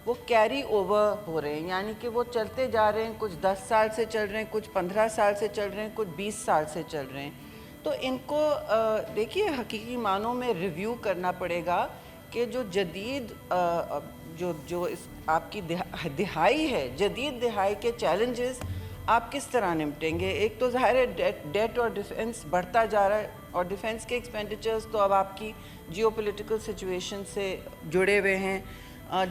وہ carry over ہو رہے ہیں، یعنی کہ وہ چلتے جا رہے ہیں، کچھ 10 سال سے چل رہے ہیں، کچھ 15 سال سے چل رہے ہیں، کچھ 20 سال سے چل رہے ہیں. تو ان کو دیکھیے حقیقی معنوں میں ریویو کرنا پڑے گا کہ جو جدید جو آپ کی دہائی ہے، جدید دہائی کے چیلنجز آپ کس طرح نمٹیں گے. ایک تو ظاہر ہے ڈیٹ اور ڈیفنس بڑھتا جا رہا ہے، اور ڈیفنس کے ایکسپینڈیچرز تو اب آپ کی جیو پولیٹیکل سچویشن سے جڑے ہوئے ہیں،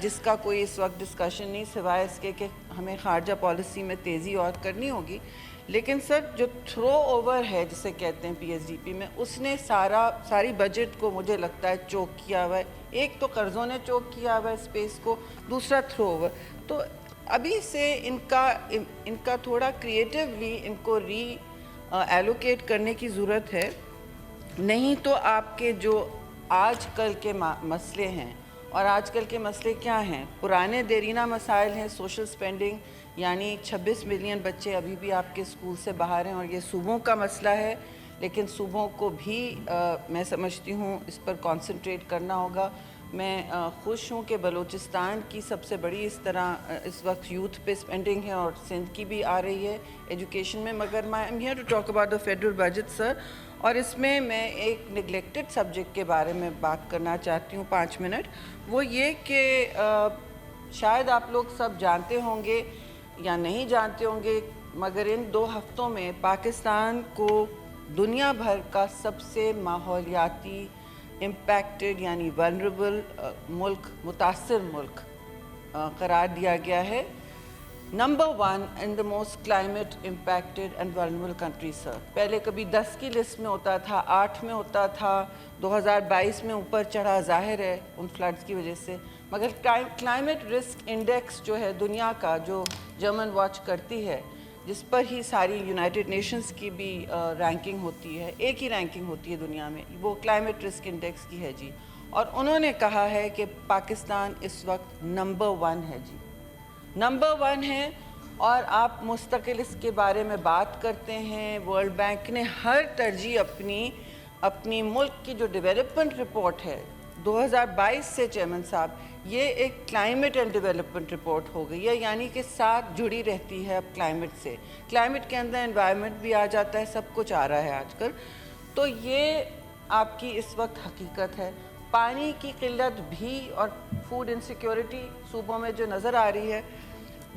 جس کا کوئی اس وقت ڈسکشن نہیں سوائے اس کے کہ ہمیں خارجہ پالیسی میں تیزی اور کرنی ہوگی. لیکن سر جو تھرو اوور ہے جسے کہتے ہیں پی ایس ڈی پی میں، اس نے ساری بجٹ کو مجھے لگتا ہے چوک کیا ہوا ہے. ایک تو قرضوں نے چوک کیا ہوا ہے اسپیس کو، دوسرا تھرو اوور. تو ابھی سے ان کا تھوڑا کریٹیولی ان کو ری ایلوکیٹ کرنے کی ضرورت ہے. نہیں تو آپ کے جو آج کل کے مسئلے ہیں، اور آج کل کے مسئلے کیا ہیں؟ پرانے دیرینہ مسائل ہیں، سوشل سپینڈنگ، یعنی 26 ملین بچے ابھی بھی آپ کے اسکول سے باہر ہیں، اور یہ صوبوں کا مسئلہ ہے. لیکن صوبوں کو بھی میں سمجھتی ہوں اس پر کانسنٹریٹ کرنا ہوگا. میں خوش ہوں کہ بلوچستان کی سب سے بڑی اس طرح اس وقت یوتھ پہ سپینڈنگ ہے، اور سندھ کی بھی آ رہی ہے ایجوکیشن میں. مگر میں am here to talk about the federal budget sir, اور اس میں ایک نگلیکٹڈ سبجیکٹ کے بارے میں بات کرنا چاہتی ہوں 5 منٹ. وہ یہ کہ شاید آپ لوگ سب جانتے ہوں گے یا نہیں جانتے ہوں گے، مگر ان 2 ہفتوں میں پاکستان کو دنیا بھر کا سب سے ماحولیاتی امپیکٹڈ یعنی ولنریبل ملک، متاثر ملک قرار دیا گیا ہے. Number 1 in the most climate impacted and vulnerable country sir. پہلے کبھی 10 کی لسٹ میں ہوتا تھا، 8 میں ہوتا تھا، 2022 میں اوپر چڑھا، ظاہر ہے ان فلڈز کی وجہ سے. مگر کلائمیٹ رسک انڈیکس جو ہے دنیا کا، جو جرمن واچ کرتی ہے، جس پر ہی ساری یونائٹڈ نیشنز کی بھی رینکنگ ہوتی ہے، ایک ہی رینکنگ ہوتی ہے دنیا میں، وہ کلائمیٹ رسک انڈیکس کی ہے جی. اور انہوں نے کہا ہے کہ پاکستان اس وقت نمبر 1 ہے جی، نمبر 1 ہے. اور آپ مستقل اس کے بارے میں بات کرتے ہیں. ورلڈ بینک نے ہر ترجیح اپنی ملک کی جو ڈیولپمنٹ رپورٹ ہے 2022 سے، چیئرمین صاحب، یہ ایک کلائمیٹ اینڈ ڈیولپمنٹ رپورٹ ہو گئی ہے، یعنی کہ ساتھ جڑی رہتی ہے اب کلائمیٹ سے. کلائمیٹ کے اندر انوائرمنٹ بھی آ جاتا ہے، سب کچھ آ رہا ہے آج کل. تو یہ آپ کی اس وقت حقیقت ہے. پانی کی قلت بھی اور فوڈ انسیکیورٹی صوبوں میں جو نظر آ رہی ہے،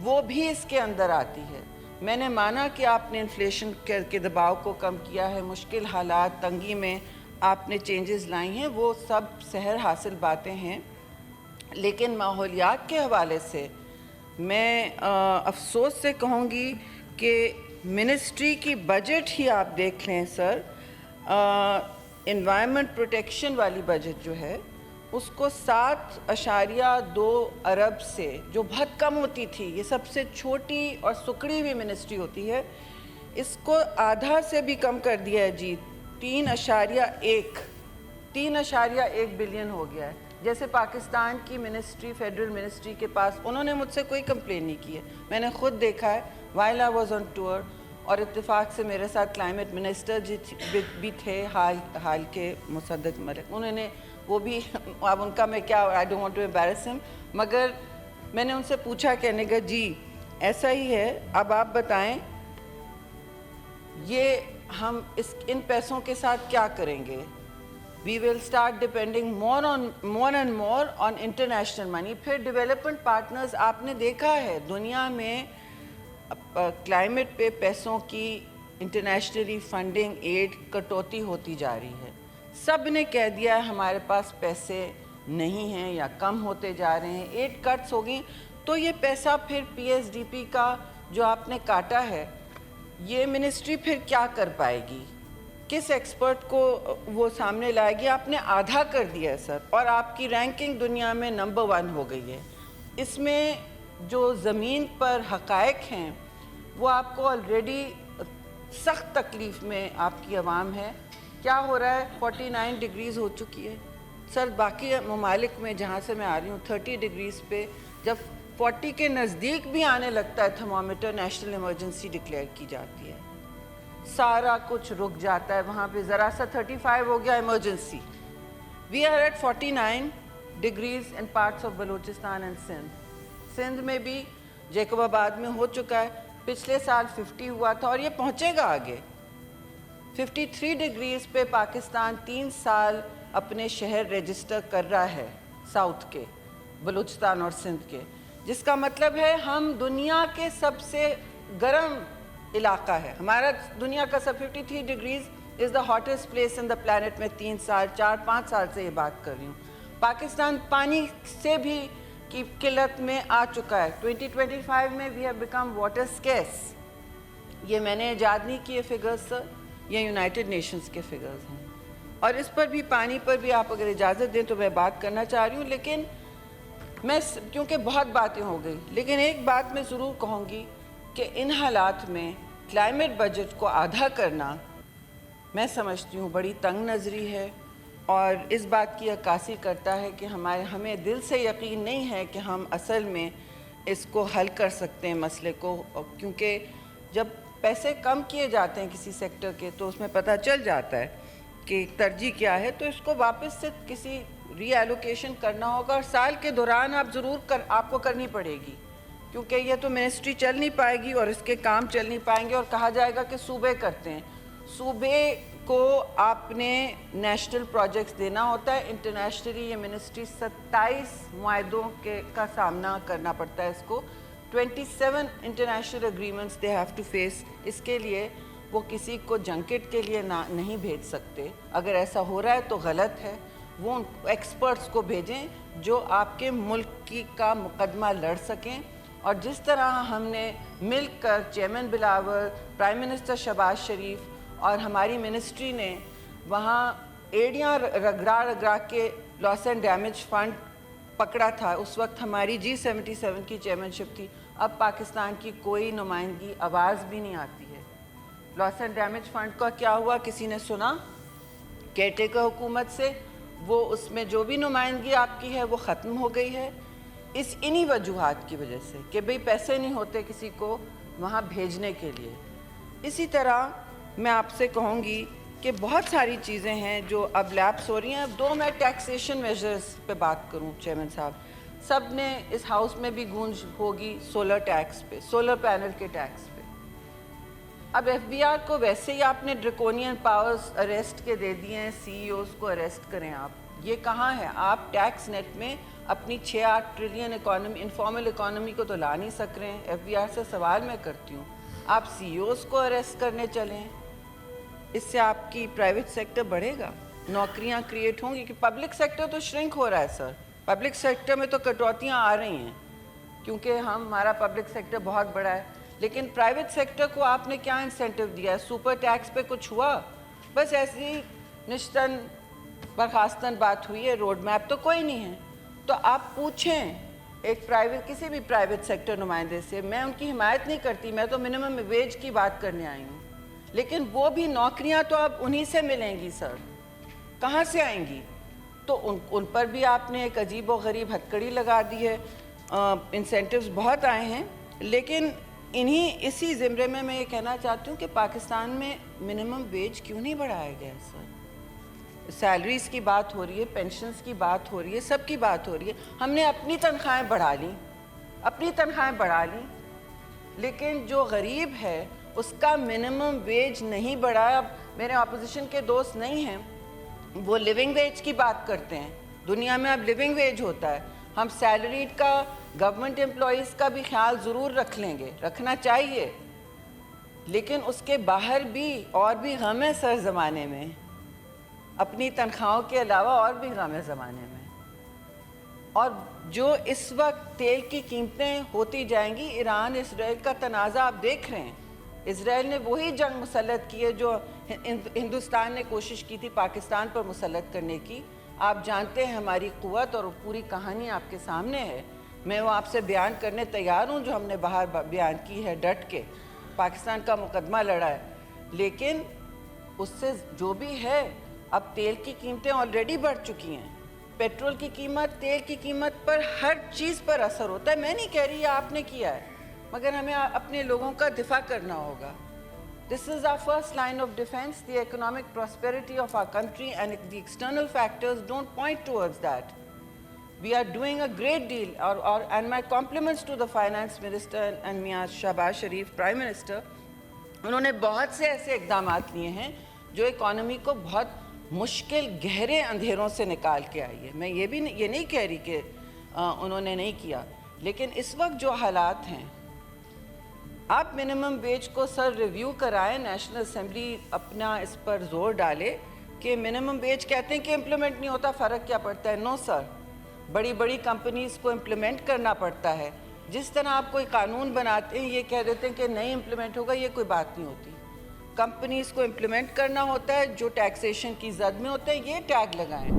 وہ بھی اس کے اندر آتی ہے. میں نے مانا کہ آپ نے انفلیشن کے دباؤ کو کم کیا ہے، مشکل حالات، تنگی میں آپ نے چینجز لائی ہیں، وہ سب سحر حاصل باتیں ہیں. لیکن ماحولیات کے حوالے سے میں افسوس سے کہوں گی کہ منسٹری کی بجٹ ہی آپ دیکھ لیں سر، انوائرمنٹ پروٹیکشن والی بجٹ جو ہے اس کو 7.2 ارب سے، جو بہت کم ہوتی تھی، یہ سب سے چھوٹی اور سکڑی ہوئی منسٹری ہوتی ہے، اس کو آدھا سے بھی کم کر دیا ہے جی. 3.1 بلین ہو گیا ہے. جیسے پاکستان کی منسٹری، فیڈرل منسٹری کے پاس، انہوں نے مجھ سے کوئی کمپلین نہیں کی ہے، میں نے خود دیکھا ہے while I was on tour. اور اتفاق سے میرے ساتھ کلائمیٹ منسٹر بھی تھے حال کے، مصدق ملک، انہوں نے وہ بھی، اب ان کا میں کیا، I don't want to embarrass him، مگر میں نے ان سے پوچھا، کہنے کا جی ایسا ہی ہے، اب آپ بتائیں یہ ہم ان پیسوں کے ساتھ کیا کریں گے. We will start depending more and more on international money. پھر ڈیولپمنٹ پارٹنرز، آپ نے دیکھا ہے دنیا میں کلائمیٹ پہ پیسوں کی انٹرنیشنلی فنڈنگ، ایڈ کٹوتی ہوتی جا رہی ہے. سب نے کہہ دیا ہے ہمارے پاس پیسے نہیں ہیں یا کم ہوتے جا رہے ہیں، ایڈ کٹس ہو گئی. تو یہ پیسہ پھر پی ایس ڈی پی کا جو آپ نے کاٹا ہے، یہ منسٹری پھر کیا کر پائے گی؟ کس ایکسپرٹ کو وہ سامنے لائے گی؟ آپ نے آدھا کر دیا ہے سر، اور آپ کی رینکنگ دنیا میں نمبر 1 ہو گئی ہے. اس میں جو زمین پر حقائق ہیں وہ آپ کو آلریڈی سخت تکلیف میں آپ کی عوام ہے. کیا ہو رہا ہے؟ 49 ڈگریز ہو چکی ہے سر. باقی ممالک میں جہاں سے میں آ رہی ہوں 30 ڈگریز پہ جب 40 کے نزدیک بھی آنے لگتا ہے تھرمامیٹر، نیشنل ایمرجنسی ڈکلیئر کی جاتی ہے، سارا کچھ رک جاتا ہے. وہاں پہ ذرا سا 35 ہو گیا emergency. We are at 49 degrees in parts of Balochistan and Sindh. Sindh میں بھی جیکب آباد میں ہو چکا ہے, پچھلے سال 50 ہوا تھا اور یہ پہنچے گا آگے. 53 ڈگریز پہ پاکستان 3 سال اپنے شہر رجسٹر کر رہا ہے ساؤتھ کے, بلوچستان اور سندھ کے, جس کا مطلب ہے ہم دنیا کے سب سے گرم علاقہ ہے. ہمارا دنیا کا 53 degrees is the hottest place in the planet. میں 3 سال 4-5 سال سے یہ بات کر رہی ہوں. پاکستان پانی سے بھی کی قلت میں آ چکا ہے. 2025 میں we have become water scarce. یہ میں نے ایجاد نہیں کیے فگرز سر, یہ یونائٹڈ نیشنز کے فگرز ہیں. اور اس پر بھی, پانی پر بھی آپ اگر اجازت دیں تو میں بات کرنا چاہ رہی ہوں, لیکن میں کیونکہ بہت باتیں ہو گئی, لیکن ایک بات میں ضرور کہوں گی کہ ان حالات میں کلائمیٹ بجٹ کو آدھا کرنا میں سمجھتی ہوں بڑی تنگ نظری ہے, اور اس بات کی عکاسی کرتا ہے کہ ہمیں دل سے یقین نہیں ہے کہ ہم اصل میں اس کو حل کر سکتے ہیں مسئلے کو. کیونکہ جب پیسے کم کیے جاتے ہیں کسی سیکٹر کے تو اس میں پتہ چل جاتا ہے کہ ترجیح کیا ہے, تو اس کو واپس سے کسی ری ایلوکیشن کرنا ہوگا, اور سال کے دوران آپ کو کرنی پڑے گی, کیونکہ یہ تو منسٹری چل نہیں پائے گی اور اس کے کام چل نہیں پائیں گے, اور کہا جائے گا کہ صوبے کرتے ہیں. صوبے کو آپ نے نیشنل پروجیکٹس دینا ہوتا ہے. انٹرنیشنلی یہ منسٹری 27 معاہدوں کا سامنا کرنا پڑتا ہے اس کو. 27 international agreements they have to face. اس کے لیے وہ کسی کو جنکٹ کے لیے نہیں بھیج سکتے. اگر ایسا ہو رہا ہے تو غلط ہے. وہ ایکسپرٹس کو بھیجیں جو آپ کے ملک کا مقدمہ لڑ سکیں. اور جس طرح ہم نے مل کر chairman Bilawal, prime minister Shehbaz Sharif اور ہماری منسٹری نے وہاں ایڑیاں رگڑا کے لاس اینڈ ڈیمیج فنڈ پکڑا تھا, اس وقت ہماری G77 کی چیئرمین شپ تھی. اب پاکستان کی کوئی نمائندگی, آواز بھی نہیں آتی ہے. لاس اینڈ ڈیمیج فنڈ کا کیا ہوا کسی نے سنا؟ کیئر ٹیکر حکومت سے وہ اس میں جو بھی نمائندگی آپ کی ہے وہ ختم ہو گئی ہے, انہی وجوہات کی وجہ سے کہ بھئی پیسے نہیں ہوتے کسی کو وہاں بھیجنے کے لیے. اسی طرح میں آپ سے کہوں گی کہ بہت ساری چیزیں ہیں جو اب لیپس ہو رہی ہیں. اب میں ٹیکسیشن میجرز پہ بات کروں چیئرمین صاحب, سب نے اس ہاؤس میں بھی گونج ہوگی سولر ٹیکس پہ, سولر پینل کے ٹیکس پہ. اب FBR کو ویسے ہی آپ نے ڈریکونین پاورز اریسٹ کے دے دیے ہیں, CEOs کو اریسٹ کریں آپ. یہ کہاں ہے؟ آپ ٹیکس نیٹ میں اپنی 6-8 ٹریلین اکانومی, انفارمل اکانومی کو تو لا نہیں سک رہے ہیں. FBR سے سوال میں کرتی ہوں, آپ CEOs کو اریسٹ کرنے چلیں. اس سے آپ کی پرائیویٹ سیکٹر بڑھے گا, نوکریاں کریٹ ہوں گی. کہ پبلک سیکٹر تو شرنک ہو رہا ہے سر, پبلک سیکٹر میں تو کٹوتیاں آ رہی ہیں کیونکہ ہمارا پبلک سیکٹر بہت بڑا ہے. لیکن پرائیویٹ سیکٹر کو آپ نے کیا انسینٹیو دیا ہے؟ سپر ٹیکس پہ کچھ ہوا؟ بس ایسی نشتن برخاستن بات ہوئی ہے, روڈ میپ تو کوئی نہیں ہے. تو آپ پوچھیں ایک کسی بھی پرائیویٹ سیکٹر نمائندے سے. میں ان کی حمایت نہیں کرتی, میں تو منیمم ویج کی بات کرنے آئی ہوں, لیکن وہ بھی نوکریاں تو اب انہی سے ملیں گی سر, کہاں سے آئیں گی؟ تو ان پر بھی آپ نے ایک عجیب و غریب ہتکڑی لگا دی ہے. انسینٹیوز بہت آئے ہیں, لیکن اسی زمرے میں یہ کہنا چاہتی ہوں کہ پاکستان میں منیمم ویج کیوں نہیں بڑھایا گیا سر؟ سیلریز کی بات ہو رہی ہے, پینشنز کی بات ہو رہی ہے, سب کی بات ہو رہی ہے. ہم نے اپنی تنخواہیں بڑھا لیں, لیکن جو غریب ہے اس کا منیمم ویج نہیں بڑھا. اب میرے اپوزیشن کے دوست نہیں ہیں, وہ لیونگ ویج کی بات کرتے ہیں. دنیا میں اب لیونگ ویج ہوتا ہے. ہم سیلریڈ کا, گورنمنٹ امپلائیز کا بھی خیال ضرور رکھ لیں گے, رکھنا چاہیے, لیکن اس کے باہر بھی اور بھی غم ہے سر زمانے میں. اپنی تنخواہوں کے علاوہ اور بھی غم ہے زمانے میں. اور جو اس وقت تیل کی قیمتیں ہوتی جائیں گی, ایران اسرائیل کا تنازع آپ دیکھ رہے ہیں. اسرائیل نے وہی جنگ مسلط کی ہے جو ہندوستان نے کوشش کی تھی پاکستان پر مسلط کرنے کی. آپ جانتے ہیں ہماری قوت, اور پوری کہانی آپ کے سامنے ہے. میں وہ آپ سے بیان کرنے تیار ہوں جو ہم نے باہر بیان کی ہے, ڈٹ کے پاکستان کا مقدمہ لڑا ہے. لیکن اس سے جو بھی ہے, اب تیل کی قیمتیں آلریڈی بڑھ چکی ہیں. پیٹرول کی قیمت, تیل کی قیمت پر, ہر چیز پر اثر ہوتا ہے. میں نہیں کہہ رہی آپ نے کیا ہے, مگر ہمیں اپنے لوگوں کا دفاع کرنا ہوگا. This is our first line of defense. The economic prosperity of our country and the external factors don't point towards that. We are doing a great deal, and my compliments to the Finance Minister and Mian Shahbaz Sharif, Prime Minister. انہوں نے بہت سے ایسے اقدامات لیے ہیں جو economy کو بہت مشکل گہرے اندھیروں سے نکال کے آئی ہے. میں یہ نہیں کہہ رہی کہ انہوں نے نہیں کیا, لیکن اس وقت جو حالات ہیں, آپ منیمم ویج کو سر ریویو کرائیں, نیشنل اسمبلی اپنا اس پر زور ڈالے کہ منیمم ویج کہتے ہیں کہ امپلیمنٹ نہیں ہوتا, فرق کیا پڑتا ہے؟ نو سر, بڑی بڑی کمپنیز کو امپلیمنٹ کرنا پڑتا ہے. جس طرح آپ کوئی قانون بناتے ہیں یہ کہہ دیتے ہیں کہ نہیں امپلیمنٹ ہوگا, یہ کوئی بات نہیں ہوتی. کمپنیز کو امپلیمنٹ کرنا ہوتا ہے, جو ٹیکسیشن کی زد میں ہوتے ہیں یہ ٹیگ لگائیں.